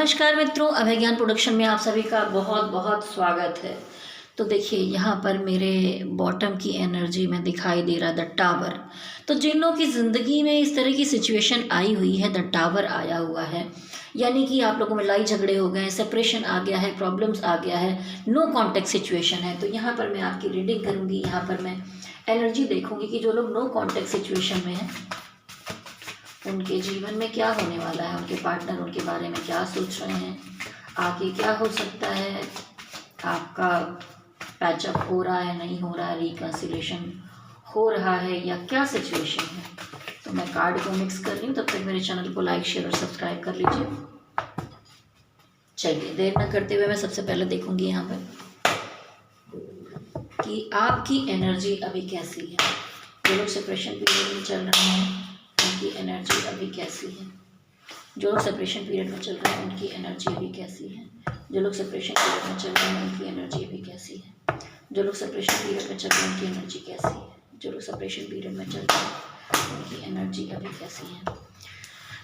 नमस्कार मित्रों, अभय ज्ञान प्रोडक्शन में आप सभी का बहुत बहुत स्वागत है। तो देखिए यहाँ पर मेरे बॉटम की एनर्जी में दिखाई दे रहा है द टावर। तो जिन लोगों की ज़िंदगी में इस तरह की सिचुएशन आई हुई है, द टावर आया हुआ है, यानी कि आप लोगों में लड़ाई झगड़े हो गए हैं, सेपरेशन आ गया है, प्रॉब्लम्स आ गया है, नो कॉन्टेक्ट सिचुएशन है। तो यहाँ पर मैं आपकी रीडिंग करूँगी, यहाँ पर मैं एनर्जी देखूँगी कि जो लोग नो कॉन्टेक्ट सिचुएशन में हैं उनके जीवन में क्या होने वाला है, उनके पार्टनर उनके बारे में क्या सोच रहे हैं, आगे क्या हो सकता है, आपका पैचअप हो रहा है नहीं हो रहा है, रिकन्सिलेशन हो रहा है या क्या सिचुएशन है। तो मैं कार्ड को मिक्स कर रही हूँ, तब तक मेरे चैनल को लाइक शेयर और सब्सक्राइब कर लीजिए। चलिए देर न करते हुए मैं सबसे पहले देखूंगी यहाँ पर कि आपकी एनर्जी अभी कैसी है। जो लोग सेपरेशन पीरियड में चल रहे हैं उनकी एनर्जी अभी कैसी है। जो लोग सेपरेशन पीरियड में चल रहे हैं उनकी एनर्जी अभी कैसी है। जो लोग सेपरेशन पीरियड में चल रहे हैं उनकी एनर्जी अभी कैसी है। जो लोग सेपरेशन पीरियड में चल रहे हैं उनकी एनर्जी कैसी है। जो लोग सेपरेशन पीरियड में चल रहे हैं उनकी एनर्जी अभी कैसी है।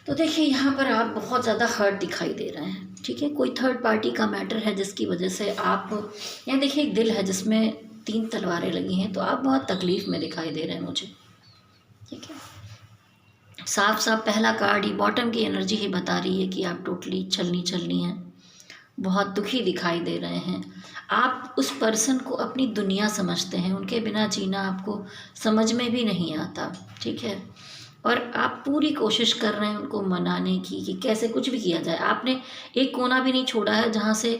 तो देखिए यहाँ पर आप बहुत ज़्यादा हर्ट दिखाई दे रहे हैं, ठीक है। कोई थर्ड पार्टी का मैटर है जिसकी वजह से आप, यहाँ देखिए एक दिल है जिसमें 3 तलवारें लगी हैं, तो आप बहुत तकलीफ़ में दिखाई दे रहे हैं मुझे, ठीक है। साफ साफ पहला कार्ड ही बॉटम की एनर्जी ही बता रही है कि आप टोटली चलनी हैं, बहुत दुखी दिखाई दे रहे हैं। आप उस पर्सन को अपनी दुनिया समझते हैं, उनके बिना जीना आपको समझ में भी नहीं आता, ठीक है। और आप पूरी कोशिश कर रहे हैं उनको मनाने की कि कैसे कुछ भी किया जाए। आपने एक कोना भी नहीं छोड़ा है जहाँ से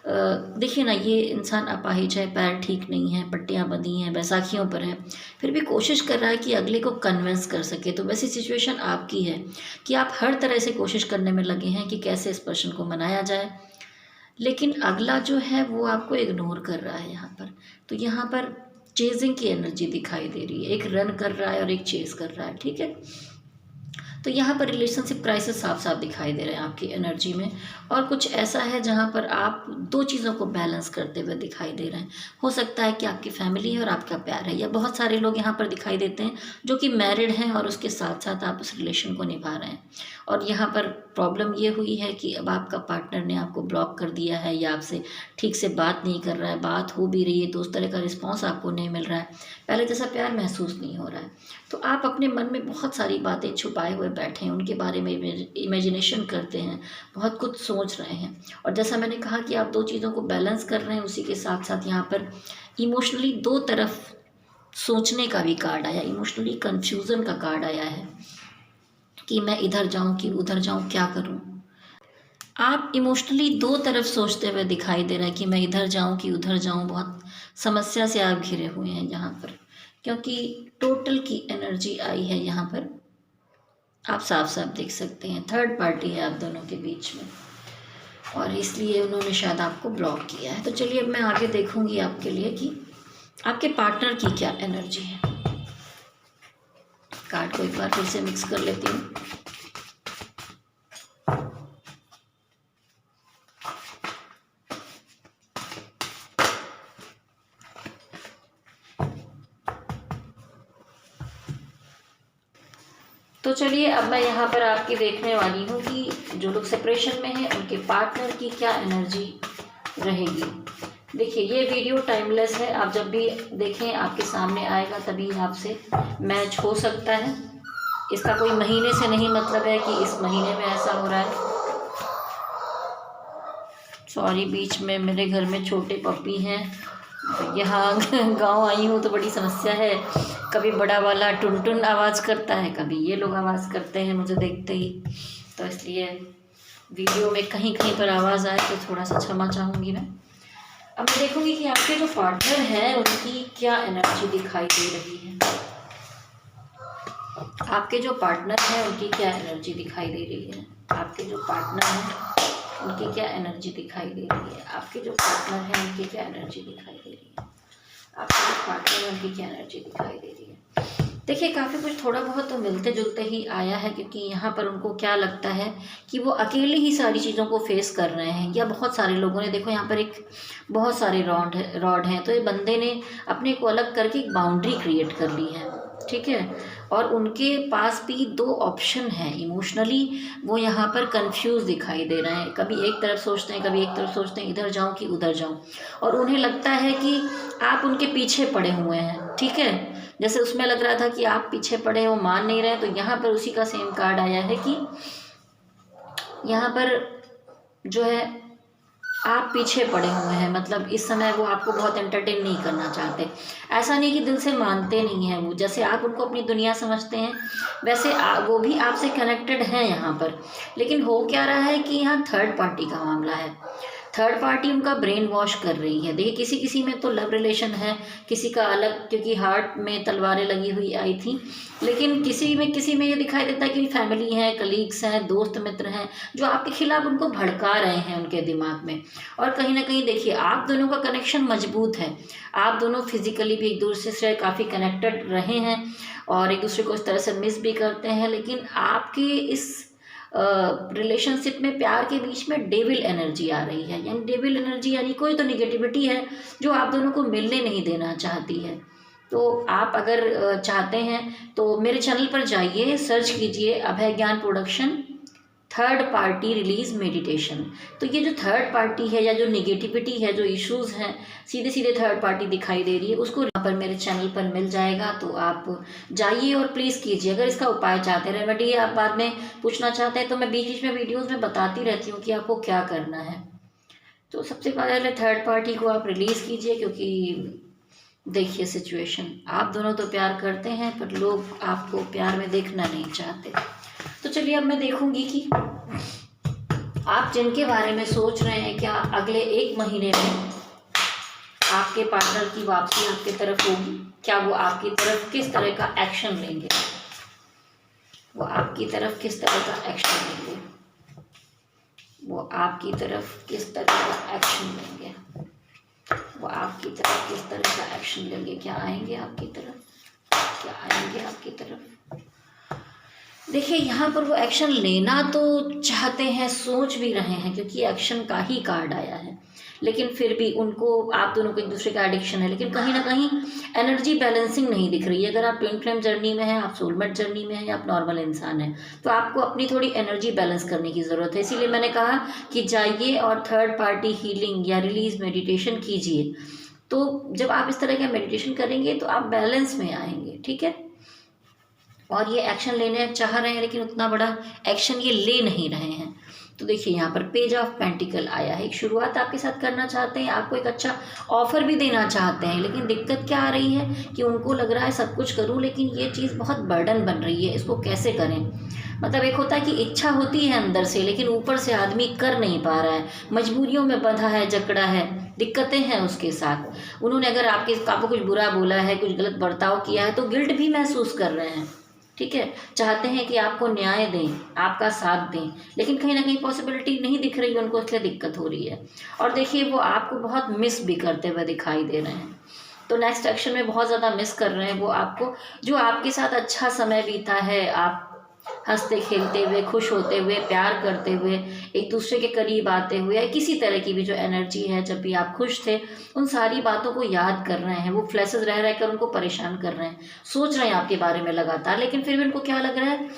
देखिए ना, ये इंसान अपाहिज है, पैर ठीक नहीं है, पट्टियाँ बंधी हैं, बैसाखियों पर है, फिर भी कोशिश कर रहा है कि अगले को कन्विंस कर सके। तो वैसी सिचुएशन आपकी है कि आप हर तरह से कोशिश करने में लगे हैं कि कैसे इस पर्सन को मनाया जाए, लेकिन अगला जो है वो आपको इग्नोर कर रहा है यहाँ पर। तो यहाँ पर चेजिंग की एनर्जी दिखाई दे रही है, एक रन कर रहा है और एक चेज कर रहा है, ठीक है। तो यहाँ पर रिलेशनशिप क्राइसिस साफ साफ दिखाई दे रहे हैं आपकी एनर्जी में। और कुछ ऐसा है जहाँ पर आप 2 चीज़ों को बैलेंस करते हुए दिखाई दे रहे हैं। हो सकता है कि आपकी फैमिली है और आपका प्यार है, या बहुत सारे लोग यहाँ पर दिखाई देते हैं जो कि मैरिड हैं और उसके साथ साथ आप उस रिलेशन को निभा रहे हैं। और यहाँ पर प्रॉब्लम ये हुई है कि अब आपका पार्टनर ने आपको ब्लॉक कर दिया है या आपसे ठीक से बात नहीं कर रहा है, बात हो भी रही है तो उस तरह का रिस्पॉन्स आपको नहीं मिल रहा है, पहले जैसा प्यार महसूस नहीं हो रहा है। तो आप अपने मन में बहुत सारी बातें छुपाए हुए बैठे हैं, उनके बारे में इमेजिनेशन करते हैं, बहुत कुछ सोच रहे हैं। और जैसा मैंने कहा कि आप 2 चीज़ों को बैलेंस कर रहे हैं, उसी के साथ साथ यहाँ पर इमोशनली 2 तरफ सोचने का भी कार्ड आया, इमोशनली कन्फ्यूज़न का कार्ड आया है कि मैं इधर जाऊँ कि उधर जाऊँ, क्या करूँ। आप इमोशनली 2 तरफ सोचते हुए दिखाई दे रहा है कि मैं इधर जाऊँ कि उधर जाऊँ। बहुत समस्या से आप घिरे हुए हैं यहाँ पर, क्योंकि टोटल की एनर्जी आई है यहाँ पर। आप साफ साफ देख सकते हैं थर्ड पार्टी है आप दोनों के बीच में, और इसलिए उन्होंने शायद आपको ब्लॉक किया है। तो चलिए अब मैं आगे देखूंगी आपके लिए कि आपके पार्टनर की क्या एनर्जी है। कार्ड को एक बार फिर से मिक्स कर लेती हूँ। तो चलिए अब मैं यहाँ पर आपकी देखने वाली हूँ कि जो लोग सेपरेशन में हैं उनके पार्टनर की क्या एनर्जी रहेगी। देखिए ये वीडियो टाइमलेस है, आप जब भी देखें आपके सामने आएगा तभी आपसे मैच हो सकता है। इसका कोई महीने से नहीं मतलब है कि इस महीने में ऐसा हो रहा है। सॉरी, बीच में मेरे घर में छोटे पप्पी हैं, यहाँ गांव आई हूँ तो बड़ी समस्या है। कभी बड़ा वाला टुन टुन आवाज़ करता है, कभी ये लोग आवाज़ करते हैं मुझे देखते ही, तो इसलिए वीडियो में कहीं कहीं पर आवाज़ आए तो थोड़ा सा क्षमा चाहूँगी मैं। अब मैं देखूँगी कि आपके जो पार्टनर हैं उनकी क्या एनर्जी दिखाई दे रही है। आपके जो पार्टनर हैं उनकी क्या एनर्जी दिखाई दे रही है। आपके जो पार्टनर हैं उनकी क्या एनर्जी दिखाई दे रही है। आपके जो पार्टनर हैं उनकी क्या एनर्जी दिखाई दे रही है। आपके जो पार्टनर हैं उनकी क्या एनर्जी दिखाई दे रही है। देखिए काफ़ी कुछ थोड़ा बहुत तो मिलते जुलते ही आया है, क्योंकि यहाँ पर उनको क्या लगता है कि वो अकेले ही सारी चीज़ों को फेस कर रहे हैं, या बहुत सारे लोगों ने, देखो यहाँ पर एक बहुत सारे रॉड हैं, तो ये बंदे ने अपने को अलग करके एक बाउंड्री क्रिएट कर ली है। ठीक है। और उनके पास भी दो ऑप्शन है, इमोशनली वो यहाँ पर कंफ्यूज दिखाई दे रहे हैं, कभी एक तरफ सोचते हैं, कभी एक तरफ सोचते हैं, इधर जाऊँ कि उधर जाऊँ, और उन्हें लगता है कि आप उनके पीछे पड़े हुए हैं, ठीक है। जैसे उसमें लग रहा था कि आप पीछे पड़े हैं, वो मान नहीं रहे, तो यहाँ पर उसी का सेम कार्ड आया है कि यहाँ पर जो है आप पीछे पड़े हुए हैं, मतलब इस समय वो आपको बहुत एंटरटेन नहीं करना चाहते। ऐसा नहीं कि दिल से मानते नहीं हैं वो, जैसे आप उनको अपनी दुनिया समझते हैं वैसे वो भी आपसे कनेक्टेड हैं यहाँ पर। लेकिन हो क्या रहा है कि यहाँ थर्ड पार्टी का मामला है, थर्ड पार्टी उनका ब्रेन वॉश कर रही है। देखिए किसी किसी में तो लव रिलेशन है, किसी का अलग, क्योंकि हार्ट में तलवारें लगी हुई आई थी, लेकिन किसी में ये दिखाई देता है कि फैमिली है, कलीग्स हैं, दोस्त मित्र हैं जो आपके खिलाफ उनको भड़का रहे हैं उनके दिमाग में। और कहीं ना कहीं देखिए आप दोनों का कनेक्शन मजबूत है, आप दोनों फिजिकली भी एक दूसरे से काफ़ी कनेक्टेड रहे हैं और एक दूसरे को इस तरह से मिस भी करते हैं। लेकिन आपके इस रिलेशनशिप में, प्यार के बीच में डेविल एनर्जी आ रही है, यानी डेविल एनर्जी यानी कोई तो निगेटिविटी है जो आप दोनों को मिलने नहीं देना चाहती है। तो आप अगर चाहते हैं तो मेरे चैनल पर जाइए, सर्च कीजिए अभय ज्ञान production third party release meditation. तो ये जो थर्ड पार्टी है या जो निगेटिविटी है, जो इश्यूज हैं, सीधे सीधे थर्ड पार्टी दिखाई दे रही है, उसको यहाँ पर मेरे चैनल पर मिल जाएगा। तो आप जाइए और प्लीज़ कीजिए। अगर इसका उपाय चाहते हैं, रेमेडी आप बाद में पूछना चाहते हैं, तो मैं बीच बीच में वीडियोज़ में बताती रहती हूँ कि आपको क्या करना है। तो सबसे पहले थर्ड पार्टी को आप रिलीज़ कीजिए, क्योंकि देखिए सिचुएशन, आप दोनों तो प्यार करते हैं पर लोग आपको प्यार में देखना नहीं चाहते। तो चलिए अब मैं देखूंगी कि आप जिनके बारे में सोच रहे हैं, क्या अगले 1 महीने में आपके पार्टनर की वापसी आपकी तरफ होगी, क्या वो आपकी तरफ किस तरह का एक्शन लेंगे, वो आपकी तरफ किस तरह का एक्शन लेंगे, वो आपकी तरफ किस तरह का एक्शन लेंगे, वो आपकी तरफ किस तरह का एक्शन लेंगे, क्या आएंगे आपकी तरफ, क्या आएंगे आपकी तरफ। देखिए यहाँ पर वो एक्शन लेना तो चाहते हैं, सोच भी रहे हैं, क्योंकि एक्शन का ही कार्ड आया है। लेकिन फिर भी उनको, आप दोनों को एक दूसरे का एडिक्शन है, लेकिन कहीं ना कहीं एनर्जी बैलेंसिंग नहीं दिख रही है। अगर आप ट्विन फ्लेम जर्नी में हैं, आप सोलमेट जर्नी में हैं, या आप नॉर्मल इंसान हैं, तो आपको अपनी थोड़ी एनर्जी बैलेंस करने की ज़रूरत है। इसीलिए मैंने कहा कि जाइए और थर्ड पार्टी हीलिंग या रिलीज मेडिटेशन कीजिए। तो जब आप इस तरह का मेडिटेशन करेंगे तो आप बैलेंस में आएंगे, ठीक है। और ये एक्शन लेने चाह रहे हैं, लेकिन उतना बड़ा एक्शन ये ले नहीं रहे हैं। तो देखिए यहाँ पर पेज ऑफ पेंटिकल आया है, एक शुरुआत आपके साथ करना चाहते हैं, आपको एक अच्छा ऑफर भी देना चाहते हैं, लेकिन दिक्कत क्या आ रही है कि उनको लग रहा है सब कुछ करूँ, लेकिन ये चीज़ बहुत बर्डन बन रही है, इसको कैसे करें। मतलब एक होता है कि इच्छा होती है अंदर से, लेकिन ऊपर से आदमी कर नहीं पा रहा है, मजबूरियों में बंधा है, जकड़ा है, दिक्कतें हैं उसके साथ। उन्होंने अगर आपको कुछ बुरा बोला है, कुछ गलत बर्ताव किया है, तो गिल्ट भी महसूस कर रहे हैं, ठीक है। चाहते हैं कि आपको न्याय दें, आपका साथ दें, लेकिन कहीं ना कहीं पॉसिबिलिटी नहीं दिख रही है उनको, इसलिए दिक्कत हो रही है। और देखिए वो आपको बहुत मिस भी करते हुए दिखाई दे रहे हैं। तो नेक्स्ट एक्शन में बहुत ज़्यादा मिस कर रहे हैं वो आपको, जो आपके साथ अच्छा समय बीता है, आप हंसते खेलते हुए, खुश होते हुए, प्यार करते हुए, एक दूसरे के करीब आते हुए, या किसी तरह की भी जो एनर्जी है, जब भी आप खुश थे, उन सारी बातों को याद कर रहे हैं। वो फ्लैशेस रह रह कर उनको परेशान कर रहे हैं, सोच रहे हैं आपके बारे में लगातार, लेकिन फिर भी उनको क्या लग रहा है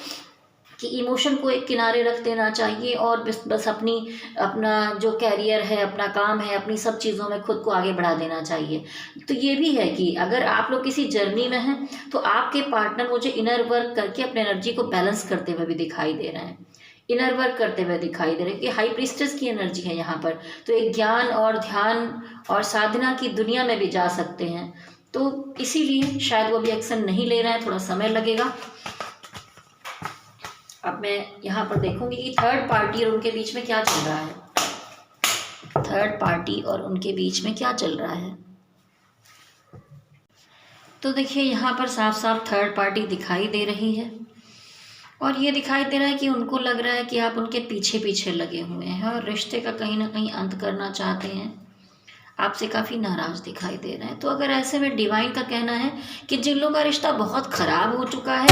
कि इमोशन को एक किनारे रख देना चाहिए और बस अपना जो कैरियर है, अपना काम है, अपनी सब चीज़ों में खुद को आगे बढ़ा देना चाहिए। तो ये भी है कि अगर आप लोग किसी जर्नी में हैं, तो आपके पार्टनर मुझे इनर वर्क करके अपने एनर्जी को बैलेंस करते हुए भी दिखाई दे रहे हैं, इनर वर्क करते हुए दिखाई दे रहे हैं कि हाई प्रीस्टेस की एनर्जी है यहाँ पर। तो एक ज्ञान और ध्यान और साधना की दुनिया में भी जा सकते हैं। तो इसीलिए शायद वो भी एक्शन नहीं ले रहे हैं, थोड़ा समय लगेगा। अब मैं यहाँ पर देखूंगी कि थर्ड पार्टी और उनके बीच में क्या चल रहा है, थर्ड पार्टी और उनके बीच में क्या चल रहा है। तो देखिए यहाँ पर साफ साफ थर्ड पार्टी दिखाई दे रही है, और ये दिखाई दे रहा है कि उनको लग रहा है कि आप उनके पीछे पीछे लगे हुए हैं और रिश्ते का कहीं ना कहीं अंत करना चाहते हैं, आपसे काफ़ी नाराज़ दिखाई दे रहे हैं। तो अगर ऐसे में डिवाइन का कहना है कि जिन लोगों का रिश्ता बहुत ख़राब हो चुका है,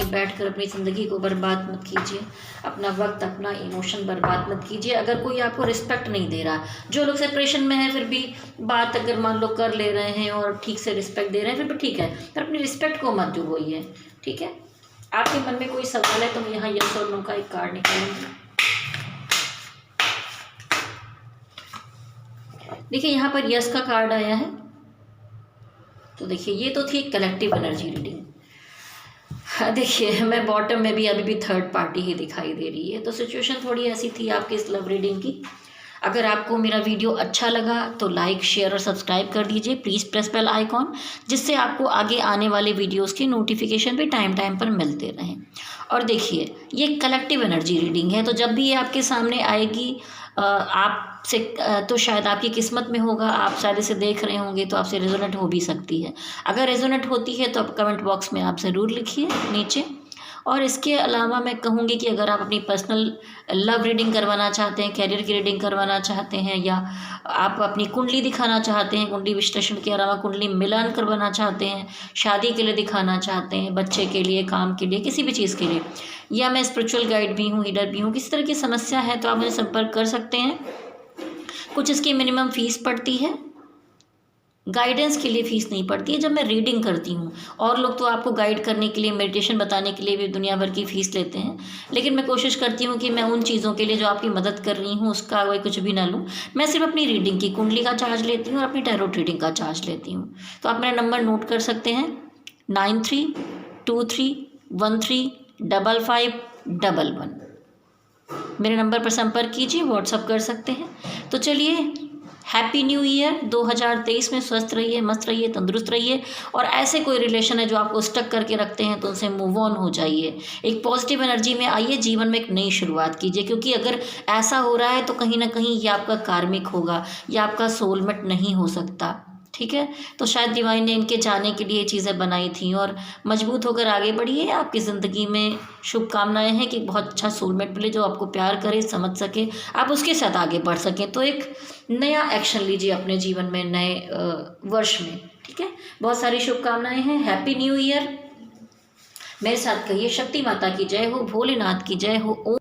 बैठकर अपनी अपनी ज़िंदगी को बर्बाद मत कीजिए, अपना वक्त, अपना इमोशन बर्बाद मत कीजिए। अगर कोई आपको रिस्पेक्ट नहीं दे रहा, जो लोग सेपरेशन में है फिर भी बात अगर मान लो कर ले रहे हैं और ठीक से रिस्पेक्ट दे रहे हैं फिर भी ठीक है, पर अपनी रिस्पेक्ट को मत डुबोइए, ठीक है। आपके मन में कोई सवाल है तो मैं यहाँ यस और नो का एक कार्ड निकालूंगी। देखिए यहाँ पर यस का कार्ड आया है, तो देखिए ये तो थी कलेक्टिव एनर्जी रीडिंग। देखिए मैं बॉटम में भी अभी भी थर्ड पार्टी ही दिखाई दे रही है, तो सिचुएशन थोड़ी ऐसी थी आपकी इस लव रीडिंग की। अगर आपको मेरा वीडियो अच्छा लगा तो लाइक, शेयर और सब्सक्राइब कर दीजिए। प्लीज़ प्रेस बेल आइकॉन, जिससे आपको आगे आने वाले वीडियोस की नोटिफिकेशन भी टाइम टाइम पर मिलते रहें। और देखिए ये कलेक्टिव एनर्जी रीडिंग है, तो जब भी ये आपके सामने आएगी आपसे तो शायद आपकी किस्मत में होगा, आप शायद इसे देख रहे होंगे तो आपसे रेजोनेट हो भी सकती है। अगर रेजोनेट होती है तो आप कमेंट बॉक्स में आप ज़रूर लिखिए नीचे। और इसके अलावा मैं कहूँगी कि अगर आप अपनी पर्सनल लव रीडिंग करवाना चाहते हैं, कैरियर की रीडिंग करवाना चाहते हैं, या आप अपनी कुंडली दिखाना चाहते हैं, कुंडली विश्लेषण के अलावा कुंडली मिलान करवाना चाहते हैं, शादी के लिए दिखाना चाहते हैं, बच्चे के लिए, काम के लिए, किसी भी चीज़ के लिए, या मैं स्पिरिचुअल गाइड भी हूँ, हीलर भी हूँ, किसी तरह की समस्या है तो आप मुझे संपर्क कर सकते हैं। कुछ इसकी मिनिमम फ़ीस पड़ती है, गाइडेंस के लिए फ़ीस नहीं पड़ती है जब मैं रीडिंग करती हूँ। और लोग तो आपको गाइड करने के लिए, मेडिटेशन बताने के लिए भी दुनिया भर की फ़ीस लेते हैं, लेकिन मैं कोशिश करती हूँ कि मैं उन चीज़ों के लिए जो आपकी मदद कर रही हूँ उसका कोई कुछ भी ना लूँ। मैं सिर्फ अपनी रीडिंग की कुंडली का चार्ज लेती हूँ और अपनी टैरोट रीडिंग का चार्ज लेती हूँ। तो आप मेरा नंबर नोट कर सकते हैं 9323155511। मेरे नंबर पर संपर्क कीजिए, व्हाट्सअप कर सकते हैं। तो चलिए, हैप्पी न्यू ईयर 2023 में स्वस्थ रहिए, मस्त रहिए, तंदुरुस्त रहिए। और ऐसे कोई रिलेशन है जो आपको स्टक करके रखते हैं तो उनसे मूव ऑन हो जाइए, एक पॉजिटिव एनर्जी में आइए, जीवन में एक नई शुरुआत कीजिए। क्योंकि अगर ऐसा हो रहा है तो कहीं ना कहीं ये आपका कार्मिक होगा, या आपका सोलमेट नहीं हो सकता, ठीक है। तो शायद डिवाइन ने इनके जाने के लिए चीज़ें बनाई थी। और मजबूत होकर आगे बढ़िए, आपकी ज़िंदगी में शुभकामनाएं हैं कि बहुत अच्छा सोलमेट मिले जो आपको प्यार करे, समझ सके, आप उसके साथ आगे बढ़ सकें। तो एक नया एक्शन लीजिए अपने जीवन में, नए वर्ष में, ठीक है। बहुत सारी शुभकामनाएं हैं, हैप्पी न्यू ईयर। मेरे साथ कहिए, शक्ति माता की जय हो, भोलेनाथ की जय हो।